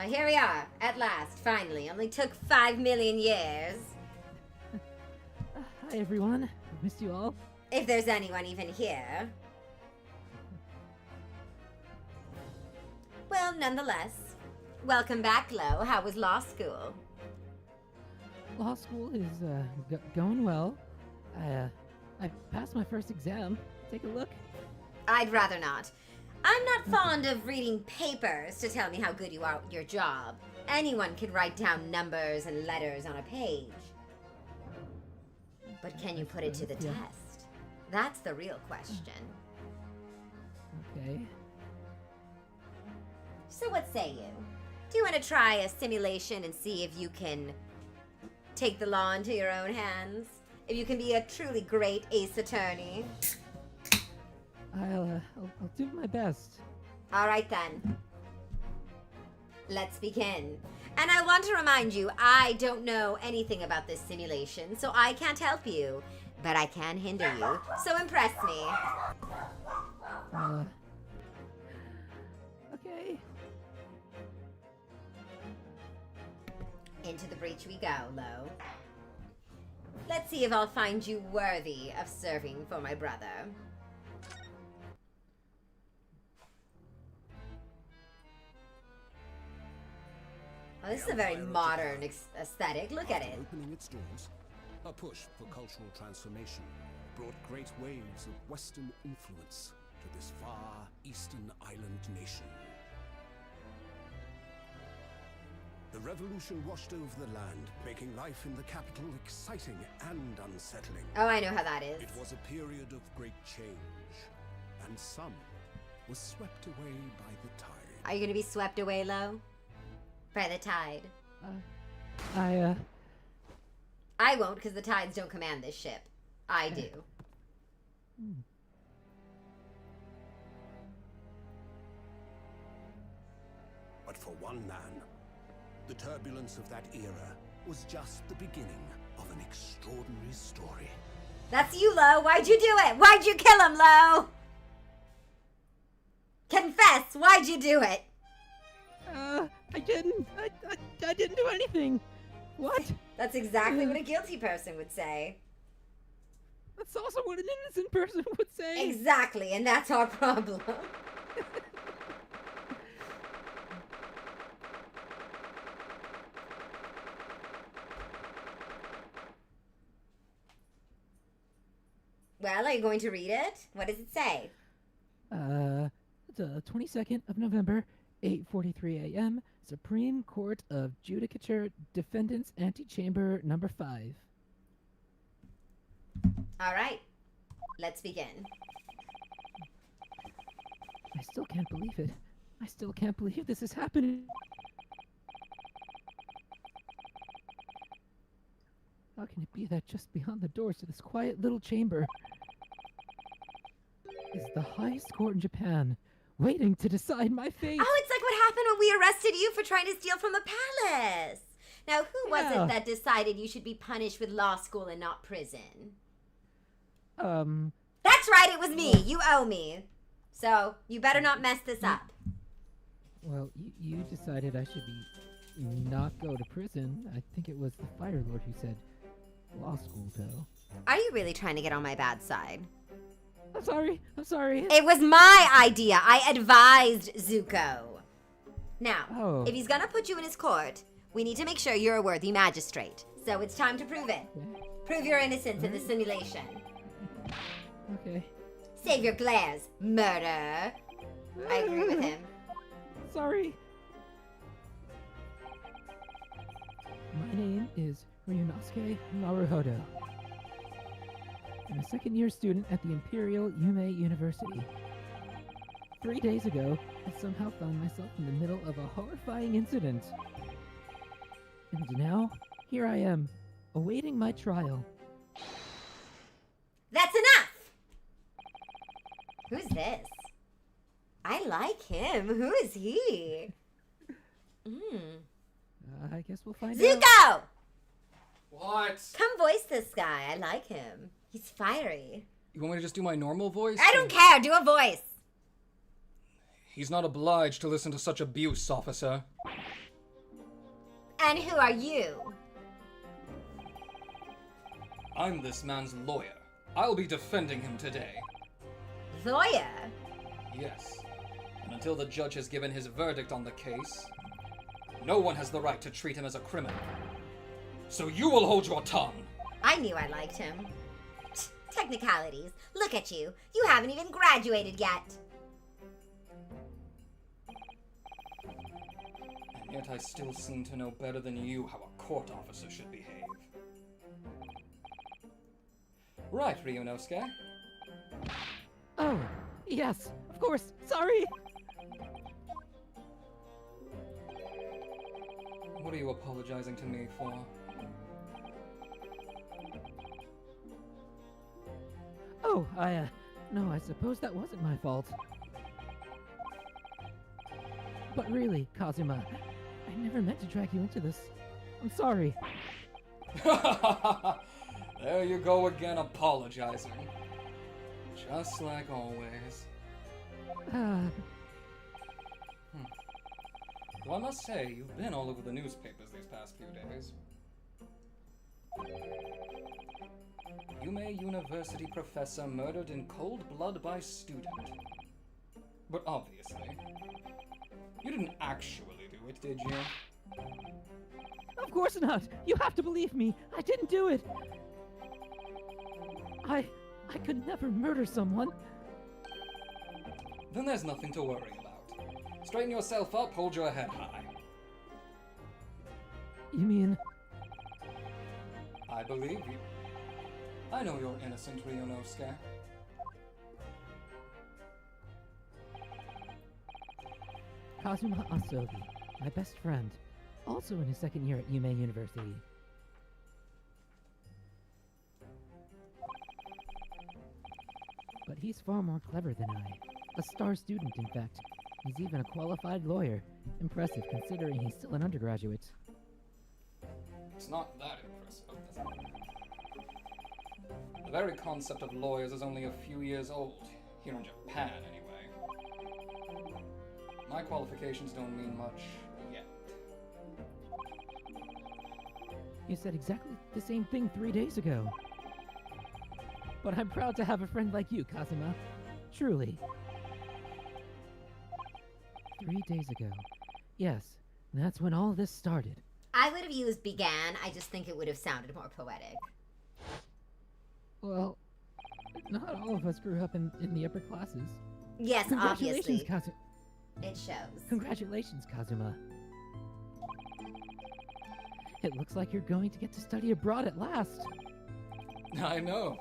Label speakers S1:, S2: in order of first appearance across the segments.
S1: Well, here we are, at last, finally. Only took 5 million years.
S2: Hi, everyone. Missed you all.
S1: If there's anyone even here. Well, nonetheless, welcome back, Lo. How was law school?
S2: Law school is going well. I passed my first exam. Take a look.
S1: I'd rather not. I'm not fond of reading papers to tell me how good you are at your job. Anyone can write down numbers and letters on a page. But can you put it to the test? That's the real question.
S2: Okay.
S1: So what say you? Do you want to try a simulation and see if you can take the law into your own hands? If you can be a truly great ace attorney?
S2: I'll do my best.
S1: All right then. Let's begin. And I want to remind you, I don't know anything about this simulation, so I can't help you. But I can hinder you, so impress me.
S2: Okay.
S1: Into the breach we go, Lo. Let's see if I'll find you worthy of serving for my brother. Oh, this is a very modern aesthetic. Look at it.
S3: Opening its doors, a push for cultural transformation brought great waves of Western influence to this far eastern island nation. The revolution washed over the land, making life in the capital exciting and unsettling.
S1: Oh, I know how that is.
S3: It was a period of great change, and some was swept away by the tide.
S1: Are you going to be swept away, Lo? By the tide? I won't, because the tides don't command this ship. I do.
S3: But for one man, the turbulence of that era was just the beginning of an extraordinary story.
S1: That's you, Lo. Why'd you do it? Why'd you kill him, Lo? Confess. Why'd you do it?
S2: I didn't. I didn't do anything. What?
S1: That's exactly what a guilty person would say.
S2: That's also what an innocent person would say.
S1: Exactly, and that's our problem. Well, are you going to read it? What does it say?
S2: It's the 22nd of November, 8:43 a.m. Supreme Court of Judicature, Defendant's Antechamber Number 5.
S1: All right, let's begin.
S2: I still can't believe it. I still can't believe this is happening. How can it be that just beyond the doors to this quiet little chamber is the highest court in Japan, waiting to decide my fate?
S1: Oh, it's like what happened when we arrested you for trying to steal from the palace. Now, who was it that decided you should be punished with law school and not prison? That's right, it was me. You owe me. So, you better not mess this up.
S2: Well, you decided I should be not go to prison. I think it was the Fire Lord who said law school, though.
S1: Are you really trying to get on my bad side?
S2: I'm sorry.
S1: It was my idea. I advised Zuko. Now, if he's gonna put you in his court, we need to make sure you're a worthy magistrate. So it's time to prove it.
S2: Okay.
S1: Prove your innocence in the simulation.
S2: Okay.
S1: Save your glares, murder. I agree with him.
S2: Sorry. My name is Ryunosuke Naruhodo. I'm a second-year student at the Imperial Yume University. 3 days ago, I somehow found myself in the middle of a horrifying incident. And now, here I am, awaiting my trial.
S1: That's enough! Who's this? I like him. Who is he?
S2: I guess we'll find out.
S1: Zuko!
S4: What?
S1: Come voice this guy. I like him. He's fiery.
S4: You want me to just do my normal voice?
S1: I don't care. Do a voice.
S4: He's not obliged to listen to such abuse, officer.
S1: And who are you?
S4: I'm this man's lawyer. I'll be defending him today.
S1: Lawyer?
S4: Yes. And until the judge has given his verdict on the case, no one has the right to treat him as a criminal. So you will hold your tongue.
S1: I knew I liked him. Technicalities. Look at you. You haven't even graduated yet.
S4: And yet I still seem to know better than you how a court officer should behave. Right, Ryunosuke.
S2: Oh, yes, of course. Sorry.
S4: What are you apologizing to me for?
S2: Oh, no, I suppose that wasn't my fault. But really, Kazuma, I never meant to drag you into this. I'm sorry.
S4: There you go again, apologizing. Just like always. Well, I must say, you've been all over the newspapers these past few days. Yume University professor murdered in cold blood by student. But obviously, you didn't actually do it, did you?
S2: Of course not. You have to believe me. I didn't do it. I could never murder someone.
S4: Then there's nothing to worry about. Straighten yourself up, hold your head high.
S2: You mean...
S4: I believe you. I know you're innocent, Ryunosuke.
S2: Kazuma Asogi, my best friend, also in his second year at Yume University. But he's far more clever than I. A star student, in fact. He's even a qualified lawyer. Impressive considering he's still an undergraduate.
S4: It's not that impressive, is it? The very concept of lawyers is only a few years old, here in Japan anyway. My qualifications don't mean much yet.
S2: You said exactly the same thing 3 days ago. But I'm proud to have a friend like you, Kazuma. Truly. 3 days ago. Yes, that's when all this started.
S1: I would have used began. I just think it would have sounded more poetic.
S2: Well, not all of us grew up in the upper classes.
S1: Yes,
S2: Congratulations,
S1: obviously.
S2: Kazuma.
S1: It shows.
S2: Congratulations, Kazuma. It looks like you're going to get to study abroad at last.
S4: I know.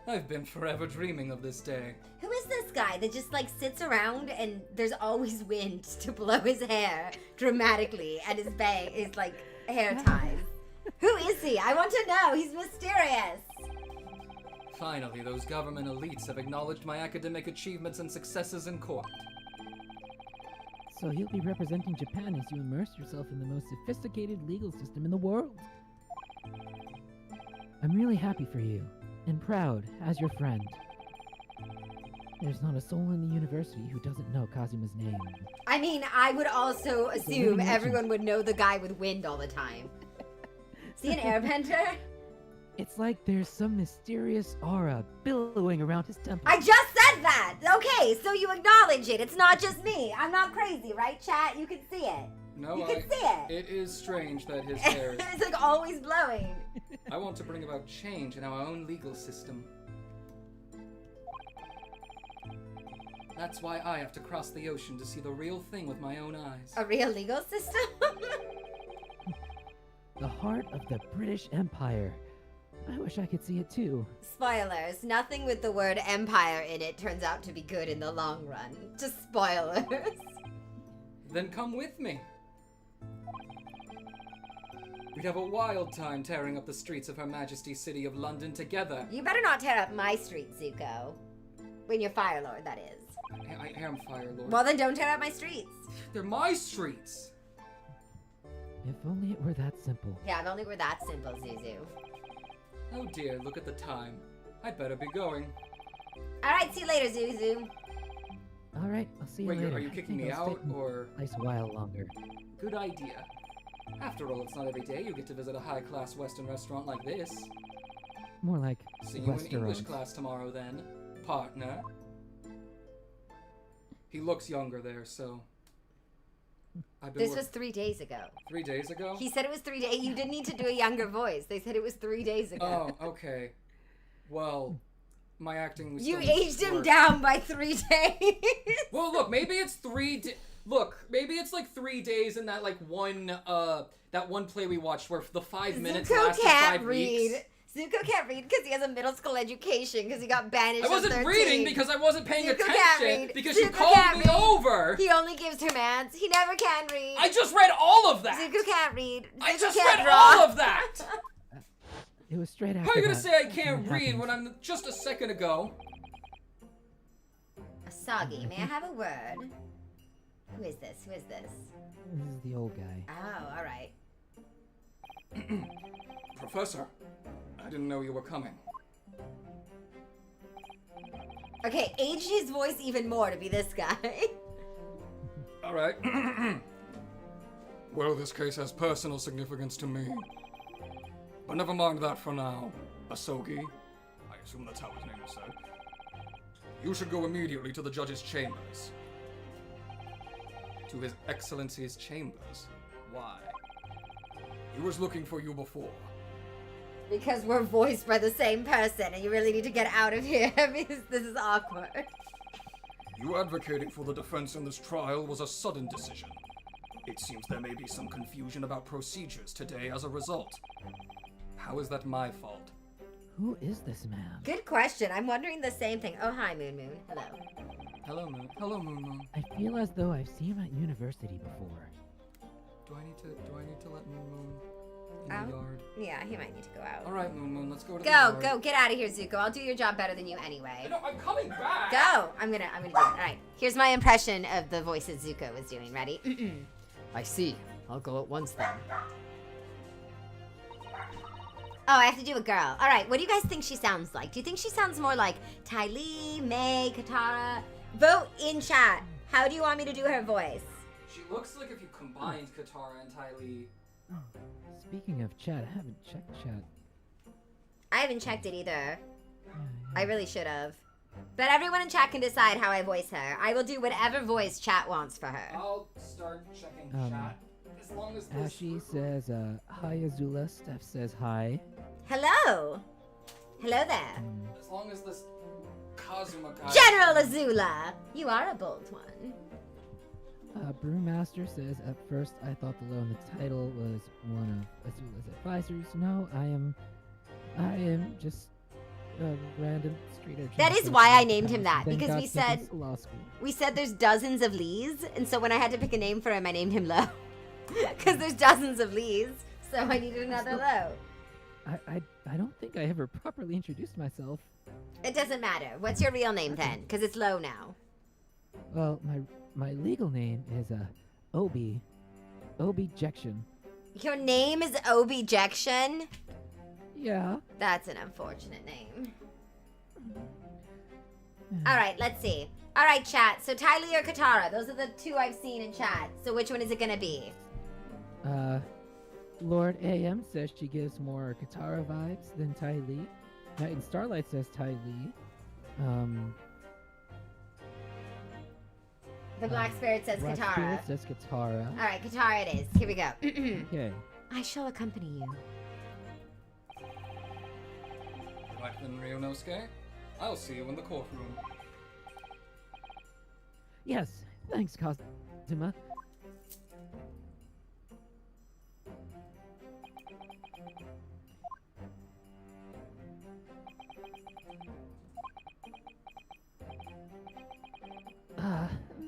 S4: I've been forever dreaming of this day.
S1: Who is this guy that just like sits around and there's always wind to blow his hair dramatically and his bang is like hair ties? Who is he? I want to know. He's mysterious.
S4: Finally, those government elites have acknowledged my academic achievements and successes in court.
S2: So you'll be representing Japan as you immerse yourself in the most sophisticated legal system in the world. I'm really happy for you, and proud as your friend. There's not a soul in the university who doesn't know Kazuma's name.
S1: I mean, I would also assume everyone would know the guy with wind all the time. Is he an airbender?
S2: It's like there's some mysterious aura billowing around his temple.
S1: I just said that! Okay, so you acknowledge it. It's not just me. I'm not crazy, right, chat? You can see it.
S4: No,
S1: you can see it.
S4: It is strange that his hair is...
S1: It's like always blowing.
S4: I want to bring about change in our own legal system. That's why I have to cross the ocean to see the real thing with my own eyes.
S1: A real legal system?
S2: The heart of the British Empire. I wish I could see it too.
S1: Spoilers. Nothing with the word empire in it turns out to be good in the long run. Just spoilers.
S4: Then come with me. We'd have a wild time tearing up the streets of Her Majesty's City of London together.
S1: You better not tear up my street, Zuko. When you're Fire Lord, that is.
S4: I am Fire Lord.
S1: Well, then don't tear up my streets.
S4: They're my streets!
S2: If only it were that simple.
S1: Yeah, if only we're that simple, Zuzu.
S4: Oh dear, look at the time. I'd better be going.
S1: Alright, see you later, Zuzu.
S2: Alright, I'll see you
S4: Wait,
S2: later.
S4: are you
S2: I
S4: kicking
S2: think
S4: me
S2: I'll stay
S4: out,
S2: in
S4: or...?
S2: place a while longer.
S4: Good idea. After all, it's not every day you get to visit a high-class Western restaurant like this.
S2: More like
S4: See you in English
S2: restaurants.
S4: class tomorrow then, partner. He looks younger there, so...
S1: This was 3 days ago.
S4: 3 days ago?
S1: He said it was 3 days. You didn't need to do a younger voice. They said it was 3 days ago.
S4: Oh, okay. Well, my acting was
S1: You
S4: still needs
S1: aged him
S4: work.
S1: down by 3 days.
S4: Well, look, maybe it's 3 Look, maybe it's like 3 days in that, like, that one play we watched where the 5 minutes
S1: Zuko
S4: lasted
S1: can't
S4: 5
S1: read.
S4: weeks.
S1: Zuko can't read because he has a middle school education because he got banished
S4: I wasn't
S1: at 13.
S4: reading because I wasn't paying
S1: Zuko can't
S4: attention
S1: read.
S4: because
S1: Zuko
S4: you called
S1: can't
S4: me
S1: read.
S4: over.
S1: He only gives commands. He never can read.
S4: I just read all of that.
S1: Zuko can't read. Zuko
S4: I just
S1: can't
S4: read
S1: draw.
S4: all of that.
S2: It was straight after
S4: How are you gonna
S2: that
S4: say I
S2: that
S4: can't read
S2: happened.
S4: when I'm just a second ago?
S1: Asagi, may I have a word? Who is this? Who is this?
S2: This is the old guy.
S1: Oh, all right.
S4: Professor, I didn't know you were coming.
S1: Okay, age his voice even more to be this guy.
S4: All right. Well, this case has personal significance to me. But never mind that for now. Asogi, I assume that's how his name is said. You should go immediately to the judge's chambers. To His Excellency's chambers? Why? He was looking for you before.
S1: Because we're voiced by the same person and you really need to get out of here because this is awkward.
S4: You advocating for the defense in this trial was a sudden decision. It seems there may be some confusion about procedures today as a result. How is that my fault?
S2: Who is this man?
S1: Good question. I'm wondering the same thing. Oh, hi, Moon Moon. Hello.
S4: Hello, Moon. Hello, Moon Moon.
S2: I feel as though I've seen him at university before.
S4: Do I need to let Moon Moon in
S1: Out?
S4: the yard?
S1: Yeah, he might need to go out.
S4: All right, Moon Moon, let's go to the
S1: Go,
S4: yard.
S1: go, get out of here, Zuko. I'll do your job better than you anyway.
S4: No, I'm coming back.
S1: Go! I'm gonna do it. All right. Here's my impression of the voices Zuko was doing. Ready?
S5: I see. I'll go at once then.
S1: Oh, I have to do a girl. All right. What do you guys think she sounds like? Do you think she sounds more like Ty Lee, May, Katara? Vote in chat. How do you want me to do her voice?
S4: She looks like if you combined Katara and Ty Lee.
S2: Speaking of chat, I haven't checked chat.
S1: I haven't checked it either. I really should have. But everyone in chat can decide how I voice her. I will do whatever voice chat wants for her.
S4: I'll start checking chat. As long as this...
S2: Ashy says, hi Azula. Steph says hi.
S1: Hello. Hello there.
S4: As long as this Kazuma guy...
S1: General Azula. You are a bold one.
S2: Brewmaster says, at first I thought the low in the title was one of Azula's advisors. No, I am just a random street urchin.
S1: That is
S2: from
S1: why I
S2: Japan.
S1: named him that,
S2: Then
S1: because
S2: got
S1: we
S2: sent
S1: said-
S2: to law school.
S1: We said there's dozens of Lees, and so when I had to pick a name for him, I named him Lo. Because there's dozens of Lees, so I needed another Lo.
S2: I don't think I ever properly introduced myself.
S1: It doesn't matter. What's your real name then? Because it's Lo now.
S2: Well, my legal name is Objection.
S1: Your name is Objection?
S2: Yeah.
S1: That's an unfortunate name. Alright, let's see. Alright, chat. So Ty Lee or Katara? Those are the two I've seen in chat. So which one is it gonna be?
S2: Lord AM says she gives more Katara vibes than Ty Lee. Night and Starlight says Ty Lee.
S1: The Black Spirit says
S2: Black
S1: Katara.
S2: Spirit says Katara.
S1: Alright, Katara it is. Here we go.
S2: Okay.
S1: I shall accompany you.
S4: Right then, Ryunosuke. I'll see you in the courtroom.
S2: Yes. Thanks, Kazuma.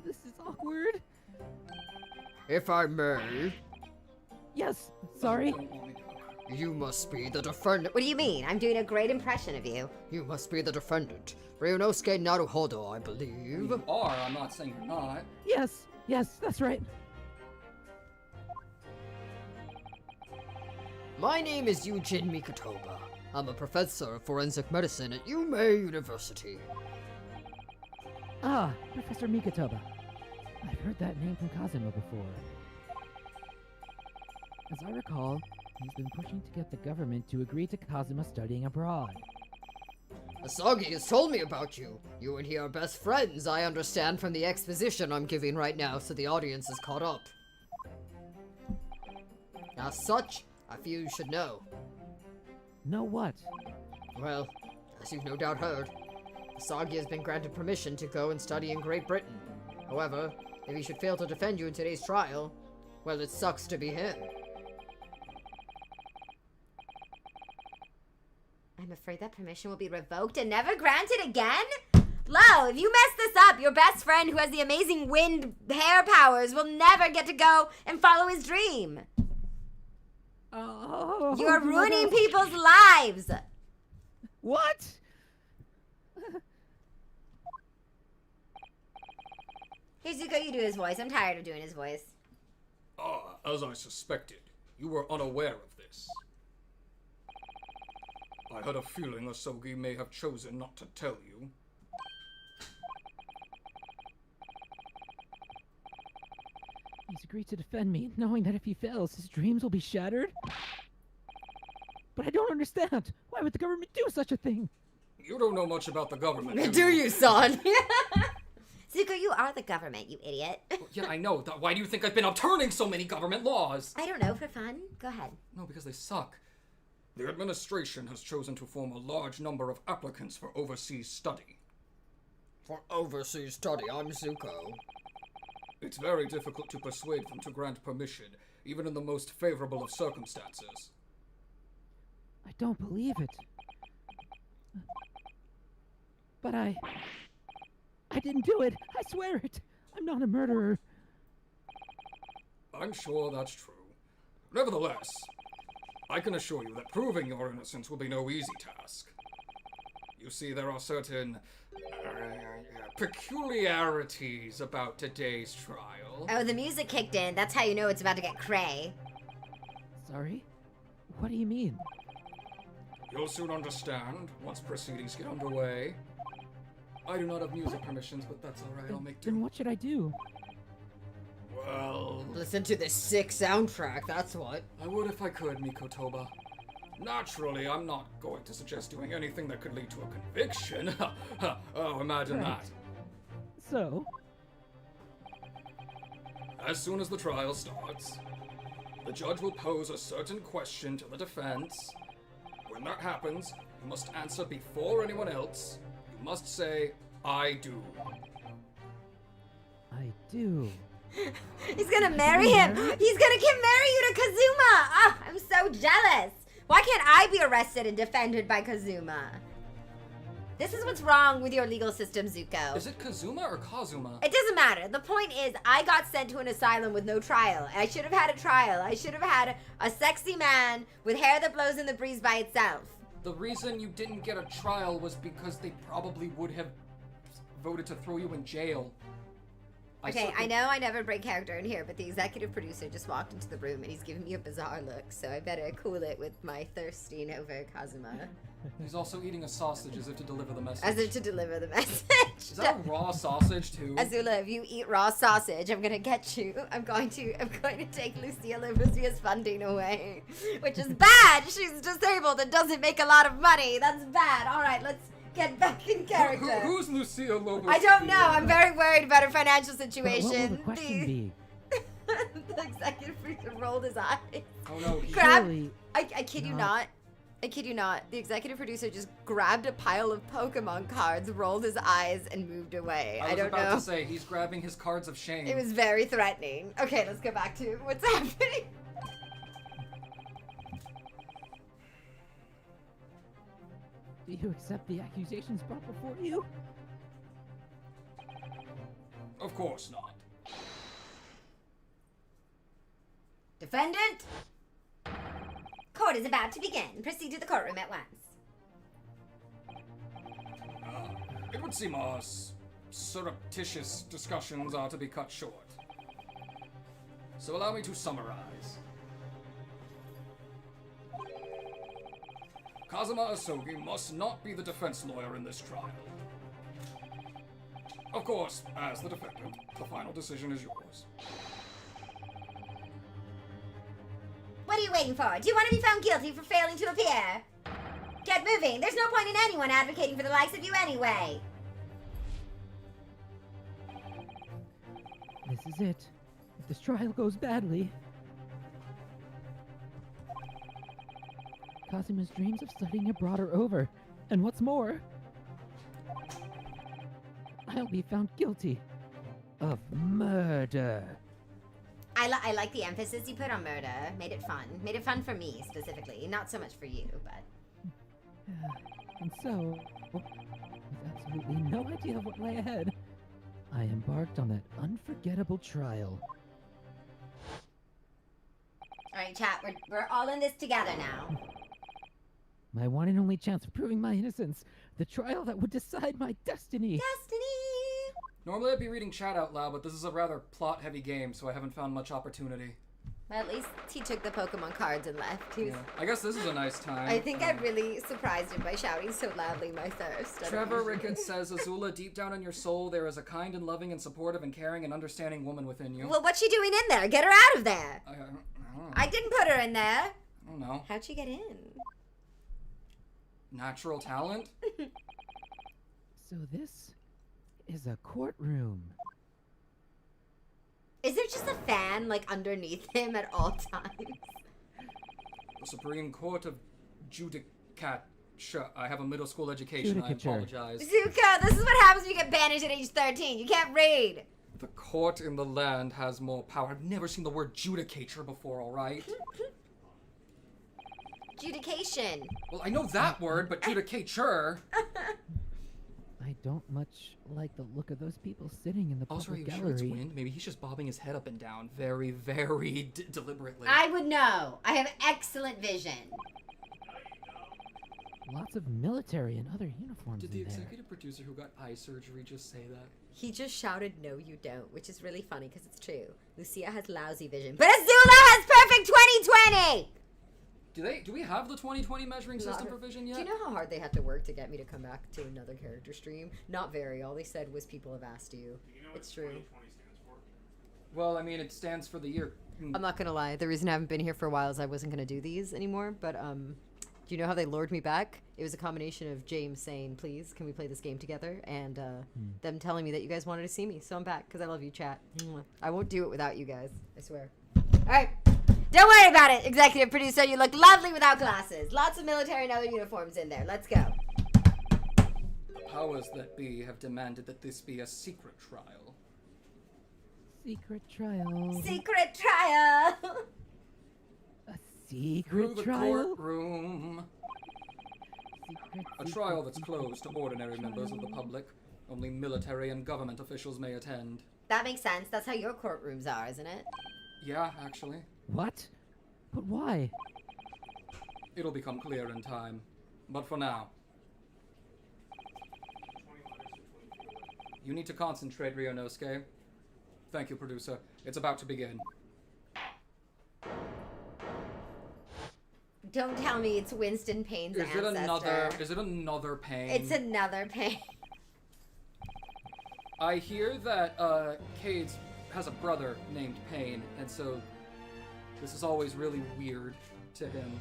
S2: This is awkward.
S5: If I may,
S2: Yes. Sorry.
S4: Don't want me to.
S5: you must be the defendant.
S1: What do you mean? I'm doing a great impression of you.
S5: You must be the defendant. Ryunosuke Naruhodo, I believe.
S4: You are, I'm not saying you're not.
S2: Yes. Yes, that's right.
S5: My name is Eugene Mikotoba. I'm a professor of forensic medicine at Yume University.
S2: Ah, Professor Mikotoba. I've heard that name from Kazuma before. As I recall, he's been pushing to get the government to agree to Kazuma studying abroad.
S5: Asagi has told me about you. You and he are best friends, I understand from the exposition I'm giving right now, so the audience is caught up. As such, I feel you should know.
S2: Know what?
S5: Well, as you've no doubt heard, Asagi has been granted permission to go and study in Great Britain. However, if he should fail to defend you in today's trial, well, it sucks to be him.
S1: I'm afraid that permission will be revoked and never granted again? Lo, if you mess this up, your best friend who has the amazing wind hair powers will never get to go and follow his dream.
S2: Oh,
S1: You are ruining people's lives.
S2: What?
S1: Here, Zuko, you do his voice. I'm tired of doing his voice.
S4: Ah, as I suspected, you were unaware of this. I had a feeling Asogi may have chosen not to tell you.
S2: He's agreed to defend me, knowing that if he fails, his dreams will be shattered? But I don't understand. Why would the government do such a thing?
S4: You don't know much about the government,
S5: Do you, son?
S1: Zuko, you are the government, you idiot.
S4: Yeah, I know. Why do you think I've been upturning so many government laws?
S1: I don't know, for fun. Go ahead.
S4: No, because they suck. The administration has chosen to form a large number of applicants for overseas study.
S5: For overseas study, I'm Zuko.
S4: It's very difficult to persuade them to grant permission, even in the most favorable of circumstances.
S2: I don't believe it. But I didn't do it. I swear it. I'm not a murderer.
S4: I'm sure that's true. Nevertheless, I can assure you that proving your innocence will be no easy task. You see, there are certain peculiarities about today's trial.
S1: Oh, the music kicked in. That's how you know it's about to get cray.
S2: Sorry? What do you mean?
S4: You'll soon understand once proceedings get underway. I do not have music permissions, but that's alright, I'll make
S2: Then
S4: do.
S2: what should I do?
S4: Well,
S5: Listen to this sick soundtrack, that's what.
S4: I would if I could, Mikotoba. Naturally, I'm not going to suggest doing anything that could lead to a conviction. Oh, imagine
S2: Right.
S4: that.
S2: So,
S4: As soon as the trial starts, the judge will pose a certain question to the defense. When that happens, you must answer before anyone else. You must say, I do.
S2: I do.
S1: He's gonna marry him. He's gonna marry you to Kazuma. Ah, I'm so jealous. Why can't I be arrested and defended by Kazuma? This is what's wrong with your legal system, Zuko.
S4: Is it Kazuma or Kazuma?
S1: It doesn't matter. The point is, I got sent to an asylum with no trial. I should have had a trial. I should have had a sexy man with hair that blows in the breeze by itself.
S4: The reason you didn't get a trial was because they probably would have voted to throw you in jail.
S1: Okay, I know I never break character in here, but the executive producer just walked into the room and he's giving me a bizarre look, so I better cool it with my thirsting over Kazuma.
S4: He's also eating a sausage as if to deliver the message.
S1: As if to deliver the message.
S4: Is that a raw sausage too?
S1: Azula, if you eat raw sausage, I'm gonna get you. I'm going to take Lucia Lucia's funding away. Which is bad! She's disabled and doesn't make a lot of money. That's bad. Alright, let's get back in character.
S4: Who's Lucia Lopez?
S1: I don't know. I'm very worried about her financial
S2: But
S1: situation.
S2: what will the question be?
S1: The executive producer rolled his eyes.
S4: Oh no, he
S1: Grab.
S2: Surely
S1: I kid you not. I kid you not. The executive producer just grabbed a pile of Pokemon cards, rolled his eyes, and moved away.
S4: I
S1: I
S4: was
S1: don't
S4: about
S1: know.
S4: to say, he's grabbing his cards of shame.
S1: It was very threatening. Okay, let's go back to what's happening.
S2: do you accept the accusations brought before you?
S4: Of course not.
S1: Defendant! Court is about to begin. Proceed to the courtroom at once.
S4: It would seem our surreptitious discussions are to be cut short. So allow me to summarize. Kazuma Asogi must not be the defense lawyer in this trial. Of course, as the defendant, the final decision is yours.
S1: are you waiting for? Do you want to be found guilty for failing to appear? Get moving. There's no point in anyone advocating for the likes of you anyway.
S2: This is it. If this trial goes badly... Cosima's dreams of studying abroad are over. And what's more... I'll be found guilty of murder.
S1: I like the emphasis you put on murder. Made it fun. Made it fun for me, specifically. Not so much for you, but...
S2: And so, with absolutely no idea of what lay ahead, I embarked on that unforgettable trial.
S1: Alright, chat. We're all in this together now.
S2: My one and only chance of proving my innocence. The trial that would decide my destiny.
S1: Destiny!
S4: Normally I'd be reading chat out loud, but this is a rather plot-heavy game, so I haven't found much opportunity.
S1: Well, at least he took the Pokemon cards and left. He was,
S4: I guess this is a nice time.
S1: I think I really surprised him by shouting so loudly my thirst. I don't
S4: Trevor
S1: know.
S4: Ricketts says, Azula, deep down in your soul, there is a kind and loving and supportive and caring and understanding woman within you.
S1: Well, what's she doing in there? Get her out of there!
S4: I don't know.
S1: I didn't put her in there.
S4: I don't know.
S1: How'd she get in?
S4: Natural talent?
S2: So this is a courtroom.
S1: Is there just a fan, like, underneath him at all times?
S4: The Supreme Court of Judicature. I have a middle school education, I
S2: Judicature.
S4: apologize.
S1: Zuko, this is what happens when you get banished at age 13. You can't read.
S4: The court in the land has more power. I've never seen the word judicature before, alright?
S1: Judication.
S4: Well, I know that word, but judicature.
S2: I don't much like the look of those people sitting in the
S4: Also, are
S2: public
S4: you sure it's
S2: gallery.
S4: wind? Maybe he's just bobbing his head up and down very, very deliberately.
S1: I would know. I have excellent vision.
S2: Lots of military and other uniforms
S4: Did the
S2: in there.
S4: executive producer who got eye surgery just say that?
S1: He just shouted, "No, you don't," which is really funny because it's true. Lucia has lousy vision, but Azula has perfect 20/20.
S4: Do we have the 20/20 measuring system
S1: Not-
S4: for vision yet?
S1: Do you know how hard they had to work to get me to come back to another character stream? Not very. All they said was people have asked you. It's true.
S4: Well, I mean, it stands for the year.
S1: I'm not gonna lie. The reason I haven't been here for a while is I wasn't gonna do these anymore. But do you know how they lured me back? It was a combination of James saying, "Please, can we play this game together?" and them telling me that you guys wanted to see me. So I'm back because I love you, chat. Mwah. I won't do it without you guys. I swear. All right. Don't worry about it, executive producer. You look lovely without glasses. Lots of military and other uniforms in there. Let's go.
S4: The powers that be have demanded that this be a secret trial.
S2: Secret trial.
S1: Secret trial.
S2: A
S4: Through
S2: secret
S4: the
S2: trial?
S4: courtroom. A trial that's closed to ordinary members of the public. Only military and government officials may attend.
S1: That makes sense. That's how your courtrooms are, isn't it?
S4: Yeah, actually.
S2: What? But why?
S4: It'll become clear in time. But for now, you need to concentrate, Ryunosuke. Thank you, producer. It's about to begin.
S1: Don't tell me it's Winston Payne's
S4: Is it
S1: ancestor.
S4: another pain?
S1: It's another Payne.
S4: I hear that Cade has a brother named Payne, and so this is always really weird to him.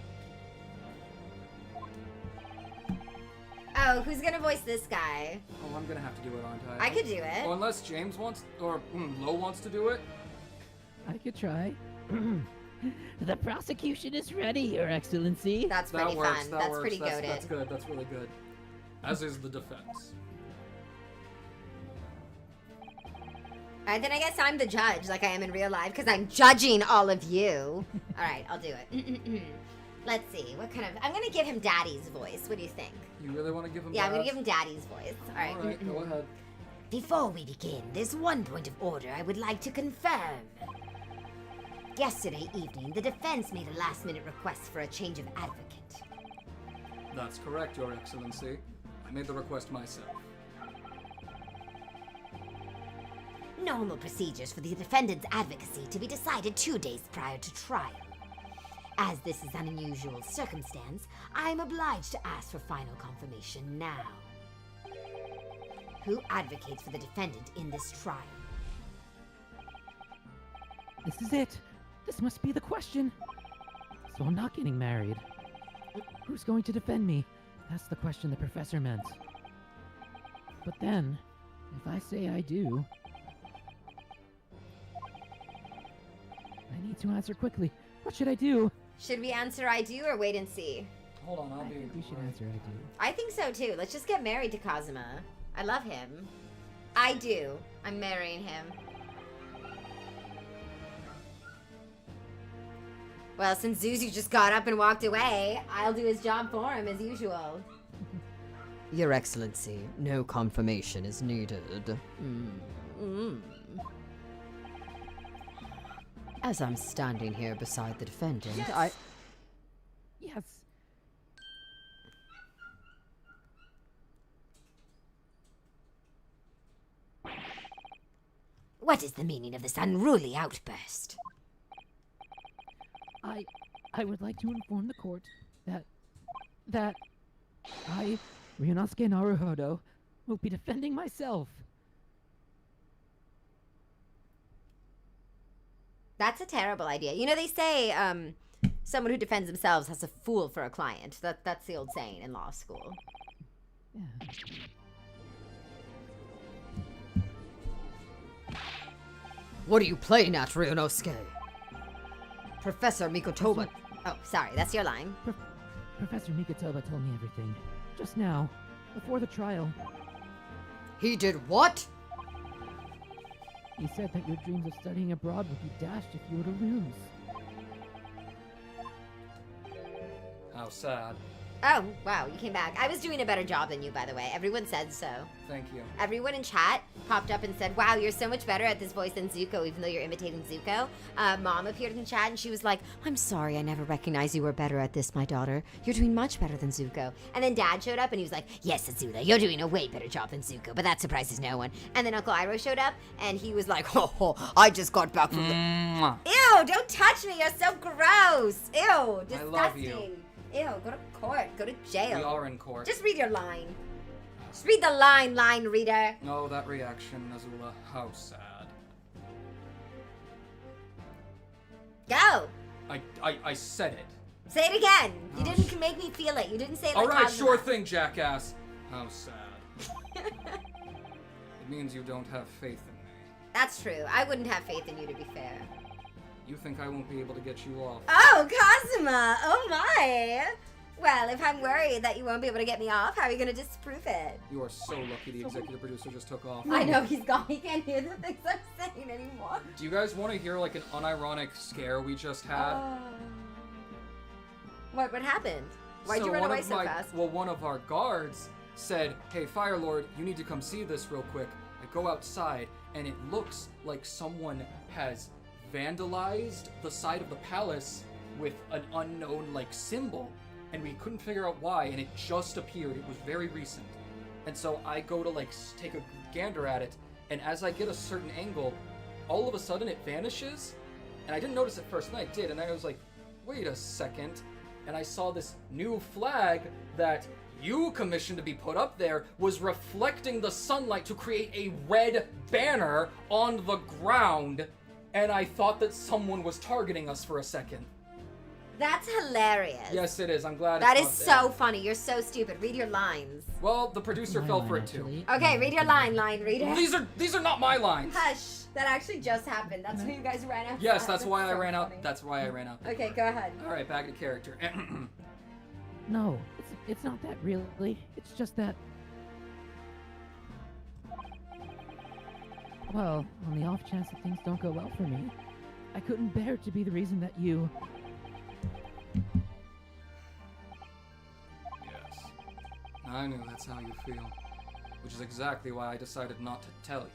S1: Oh, who's gonna voice this guy?
S4: Oh, I'm gonna have to do it, aren't I?
S1: I could do it.
S4: Oh, unless James wants, or Lo wants to do it.
S2: I could try. The prosecution is ready, Your Excellency.
S1: That's
S4: That
S1: pretty
S4: works.
S1: fun.
S4: That
S1: That's
S4: works.
S1: pretty goated.
S4: That's good. That's really good. As is the defense.
S1: Alright, then I guess I'm the judge, like I am in real life, because I'm judging all of you. Alright, I'll do it. Let's see, what kind of... I'm gonna give him Daddy's voice. What do you think?
S4: You really want to give him?
S1: Yeah, I'm gonna
S4: that?
S1: give him Daddy's voice. Alright.
S4: All right, go ahead.
S1: Before we begin, there's one point of order I would like to confirm. Yesterday evening, the defense made a last-minute request for a change of advocate.
S4: That's correct, Your Excellency. I made the request myself.
S1: Normal procedures for the defendant's advocacy to be decided 2 days prior to trial. As this is an unusual circumstance, I am obliged to ask for final confirmation now. Who advocates for the defendant in this trial?
S2: This is it. This must be the question. So I'm not getting married. Who's going to defend me? That's the question the professor meant. But then, if I say I do, I need to answer quickly. What should I do?
S1: Should we answer I do or wait and see?
S4: Hold on, I'll
S2: I
S4: be.
S2: think we should answer I do.
S1: I think so too. Let's just get married to Kazuma. I love him. I do. I'm marrying him. Well, since Zuzu just got up and walked away, I'll do his job for him as usual.
S5: Your Excellency, no confirmation is needed. As I'm standing here beside the defendant,
S2: Yes.
S1: What is the meaning of this unruly outburst?
S2: I would like to inform the court that I, Ryunosuke Naruhodo, will be defending myself.
S1: That's a terrible idea. You know, they say someone who defends themselves has a fool for a client. That's the old saying in law school.
S2: Yeah.
S5: what are you playing at, Ryunosuke? Professor Mikotoba.
S1: Oh, sorry, that's your line.
S2: Professor Mikotoba told me everything. Just now, before the trial.
S5: He did what?
S2: He said that your dreams of studying abroad would be dashed if you were to lose.
S4: How sad.
S1: Oh, wow, you came back. I was doing a better job than you, by the way. Everyone said so.
S4: Thank you.
S1: Everyone in chat popped up and said, wow, you're so much better at this voice than Zuko, even though you're imitating Zuko. Mom appeared in chat and she was like, I'm sorry, I never recognized you were better at this, my daughter. You're doing much better than Zuko. And then Dad showed up and he was like, yes, Azula, you're doing a way better job than Zuko, but that surprises no one. And then Uncle Iroh showed up and he was like, I just got back from the...
S4: Mwah.
S1: Ew, don't touch me, you're so gross. Ew, disgusting.
S4: love you.
S1: Ew, go to court, go to jail.
S4: We are in court.
S1: Just read your line. Just read the line reader.
S4: Oh, that reaction, Azula. How sad.
S1: Go.
S4: I said it.
S1: Say it again. You
S4: Oh,
S1: didn't make me feel it. You didn't say it like
S4: Alright,
S1: Kazuma.
S4: sure thing, jackass. How sad. It means you don't have faith in me.
S1: That's true. I wouldn't have faith in you, to be fair.
S4: You think I won't be able to get you off.
S1: Oh, Kazuma. Oh, my. Well, if I'm worried that you won't be able to get me off, how are you going to disprove it?
S4: You are so lucky the executive producer just took off.
S1: I know, he's gone. He can't hear the things I'm saying anymore.
S4: Do you guys want to hear like an unironic scare we just had?
S1: What happened? Why'd you run away so fast?
S4: Well, one of our guards said, hey, Fire Lord, you need to come see this real quick. I go outside, and it looks like someone has vandalized the side of the palace with an unknown, like, symbol. And we couldn't figure out why, and it just appeared. It was very recent. And so I go to, like, take a gander at it, and as I get a certain angle, all of a sudden it vanishes. And I didn't notice it first, and I did, and I was like, wait a second. And I saw this new flag that you commissioned to be put up there was reflecting the sunlight to create a red banner on the ground, and I thought that someone was targeting us for a second.
S1: That's hilarious.
S4: Yes, it is. I'm glad
S1: That
S4: it's
S1: is
S4: not
S1: so
S4: there.
S1: funny. You're so stupid. Read your lines.
S4: Well, the producer
S2: My
S4: fell
S2: line,
S4: for it too.
S2: actually.
S1: Okay, read your line reader.
S4: These are not my lines.
S1: Hush. That actually just happened. That's why you guys ran out.
S4: Yes, that's why I
S1: so
S4: ran out.
S1: funny.
S4: That's why I ran out.
S1: Okay, go ahead.
S4: All right, back to character.
S2: No, it's not that really. It's just that. Well, on the off chance that things don't go well for me, I couldn't bear to be the reason that you.
S4: Yes. I knew that's how you feel. Which is exactly why I decided not to tell you.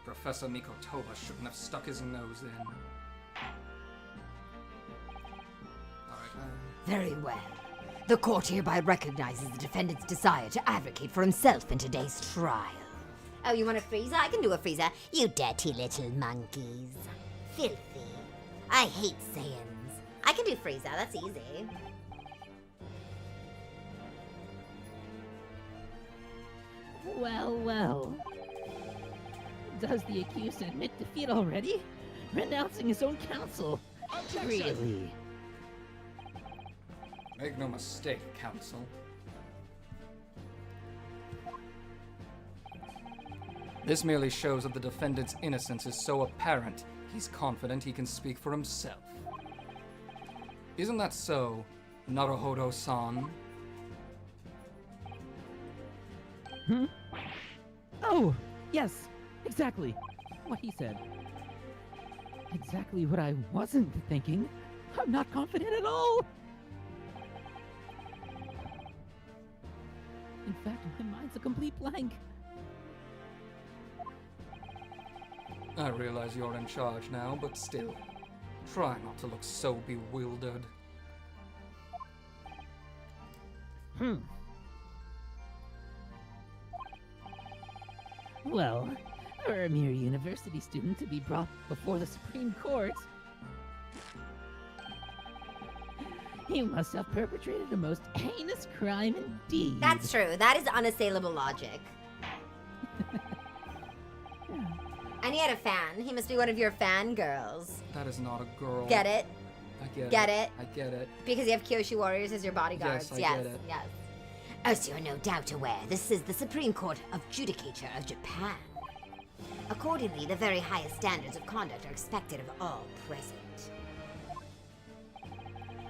S4: Professor Mikotoba shouldn't have stuck his nose in. Alright.
S1: Very well. The court hereby recognizes the defendant's desire to advocate for himself in today's trial. Oh, you want a freezer? I can do a freezer. You dirty little monkeys. Filthy. I hate Saiyans. I can do freezer. That's easy.
S2: Well. Does the accused admit defeat already? Renouncing his own counsel. Really?
S4: Make no mistake, Counsel. This merely shows that the defendant's innocence is so apparent, he's confident he can speak for himself. Isn't that so, Naruhodo-san?
S2: Oh, yes, exactly. What he said. Exactly what I wasn't thinking. I'm not confident at all. In fact, my mind's a complete blank.
S4: I realize you're in charge now, but still, try not to look so bewildered.
S2: Well, for a mere university student to be brought before the Supreme Court, he must have perpetrated a most heinous crime indeed.
S1: That's true. That is unassailable logic.
S2: Yeah.
S1: And he had a fan. He must be one of your fangirls.
S4: That is not a girl.
S1: Get it?
S4: I get,
S1: Get it?
S4: I get it.
S1: Because you have Kyoshi warriors as your bodyguards.
S4: Yes, I get it.
S1: Yes. As you're no doubt aware, this is the Supreme Court of Judicature of Japan. Accordingly, the very highest standards of conduct are expected of all present.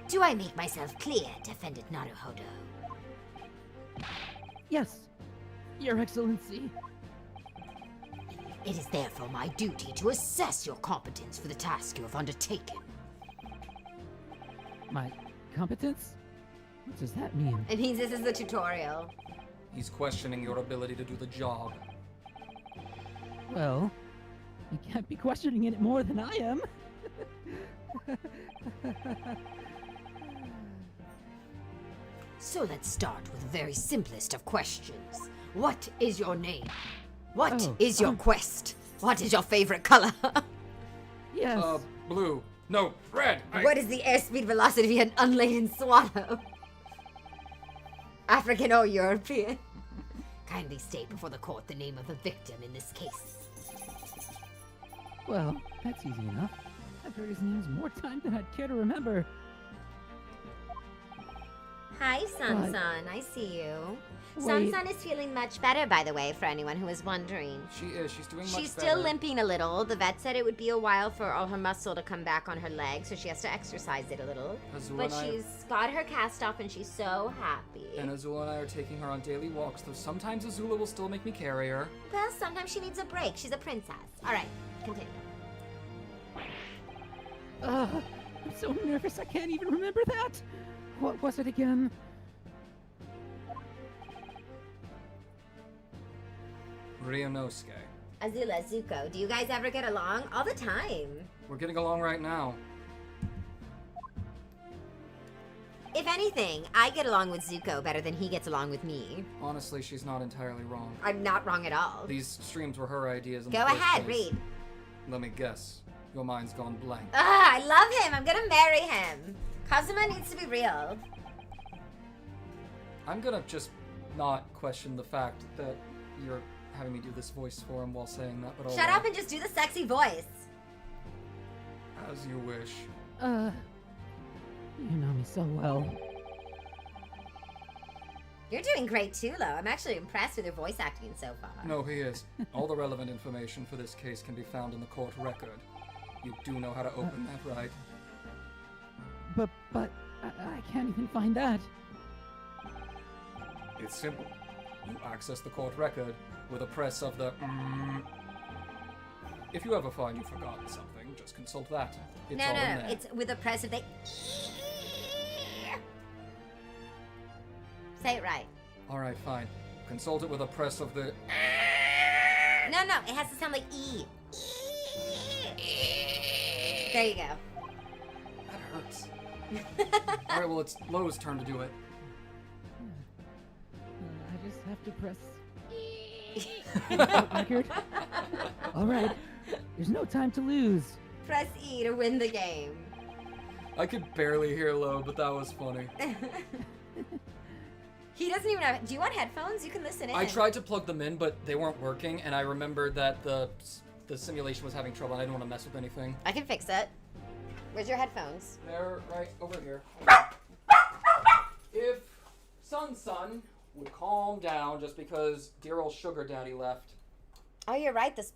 S1: Do I make myself clear, Defendant Naruhodo?
S2: Yes, Your Excellency.
S1: It is therefore my duty to assess your competence for the task you have undertaken.
S2: My competence? What does that mean?
S1: It means this is the tutorial.
S4: He's questioning your ability to do the job.
S2: Well, you can't be questioning it more than I am.
S1: So let's start with the very simplest of questions. What is your name? What is your quest? What is your favorite color?
S2: Yes.
S4: Blue. No, red!
S1: What is the airspeed velocity of an unladen swallow? African or European? Kindly state before the court the name of the victim in this case.
S2: Well, that's easy enough. I've heard his names more times than I'd care to remember.
S1: Hi, Sun-san. I see you.
S2: Wait.
S1: Sun-san is feeling much better, by the way, for anyone who is wondering.
S4: She is. She's doing much
S1: She's
S4: better.
S1: still limping a little. The vet said it would be a while for all her muscle to come back on her leg, so she has to exercise it a little.
S4: Azula
S1: But
S4: and I-
S1: she's got her cast off and she's so happy.
S4: And Azula and I are taking her on daily walks, though sometimes Azula will still make me carry her.
S1: Well, sometimes she needs a break. She's a princess. All right, continue.
S2: I'm so nervous I can't even remember that. What was it again?
S4: Ryunosuke.
S1: Azula, Zuko, do you guys ever get along? All the time.
S4: We're getting along right now.
S1: If anything, I get along with Zuko better than he gets along with me.
S4: Honestly, she's not entirely wrong.
S1: I'm not wrong at all.
S4: These streams were her ideas in
S1: Go
S4: the first
S1: ahead,
S4: place.
S1: read.
S4: Let me guess. Your mind's gone blank.
S1: Ah, I love him. I'm gonna marry him. Kazuma needs to be real.
S4: I'm gonna just not question the fact that you're having me do this voice for him while saying that, but
S1: Shut up and just do the sexy voice.
S4: As you wish.
S2: You know me so well.
S1: You're doing great too, Lo. I'm actually impressed with your voice acting so far.
S4: No, he is. All the relevant information for this case can be found in the court record. You do know how to open that, right?
S2: But I can't even find that.
S4: It's simple. You access the court record with a press of the If you ever find you've forgotten something, just consult that. It's all in there.
S1: It's with a press of the. Say it right.
S4: Alright, fine. Consult it with a press of the
S1: No, it has to sound like E. There you go.
S4: That hurts. Alright, well, it's Lo's turn to do it.
S2: I just have to press record. All right, there's no time to lose.
S1: Press E to win the game.
S4: I could barely hear Lo, but that was funny.
S1: He doesn't even have. Do you want headphones? You can listen in.
S4: I tried to plug them in, but they weren't working, and I remembered that the simulation was having trouble, and I didn't want to mess with anything.
S1: I can fix it. Where's your headphones?
S4: They're right over here. If Sun would calm down just because dear old sugar daddy left.
S1: Oh, you're right. The split